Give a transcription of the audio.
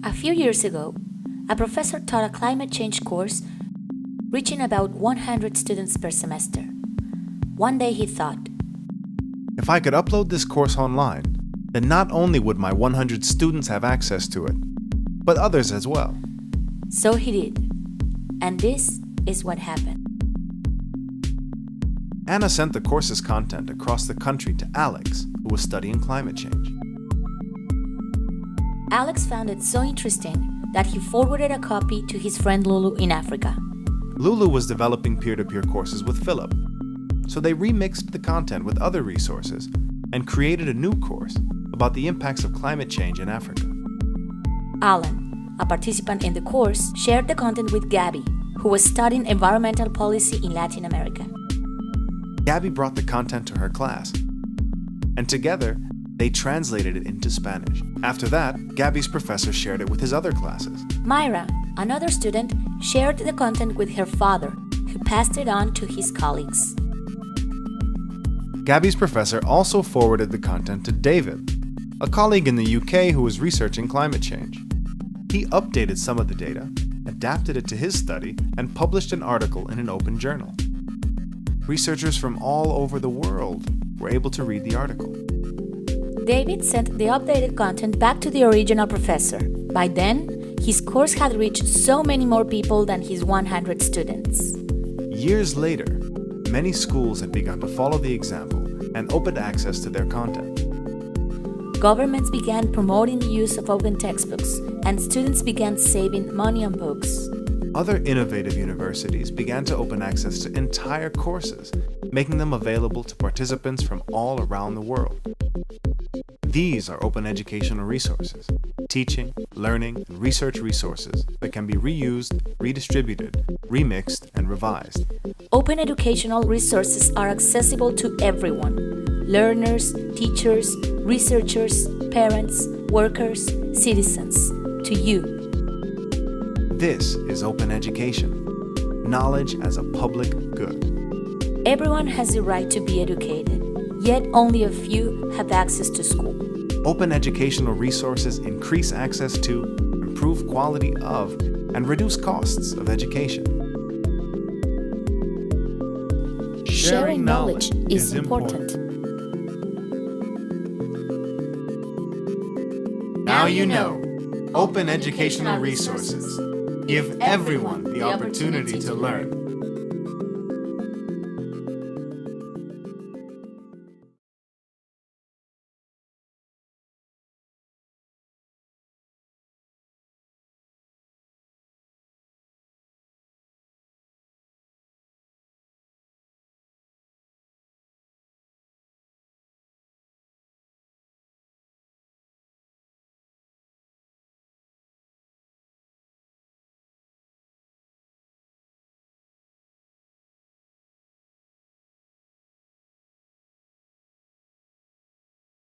A few years ago, a professor taught a climate change course reaching about 100 students per semester. One day he thought, if I could upload this course online, then not only would my 100 students have access to it, but others as well. So he did. And this is what happened. Anna sent the course's content across the country to Alex, who was studying climate change. Alex found it so interesting that he forwarded a copy to his friend Lulu in Africa. Lulu was developing peer-to-peer courses with Philip, so they remixed the content with other resources and created a new course about the impacts of climate change in Africa. Alan, a participant in the course, shared the content with Gabby, who was studying environmental policy in Latin America. Gabby brought the content to her class, and together, they translated it into Spanish. After that, Gabby's professor shared it with his other classes. Myra, another student, shared the content with her father, who passed it on to his colleagues. Gabby's professor also forwarded the content to David, a colleague in the UK who was researching climate change. He updated some of the data, adapted it to his study, and published an article in an open journal. Researchers from all over the world were able to read the article. David sent the updated content back to the original professor. By then, his course had reached so many more people than his 100 students. Years later, many schools had begun to follow the example and opened access to their content. Governments began promoting the use of open textbooks, and students began saving money on books. Other innovative universities began to open access to entire courses, making them available to participants from all around the world. These are open educational resources, teaching, learning, and research resources that can be reused, redistributed, remixed, and revised. Open educational resources are accessible to everyone: learners, teachers, researchers, parents, workers, citizens, to you. This is open education, knowledge as a public good. Everyone has the right to be educated, yet only a few have access to school. Open educational resources increase access to, improve quality of, and reduce costs of education. Sharing knowledge is important. Now you know. Open educational resources give everyone the opportunity to learn.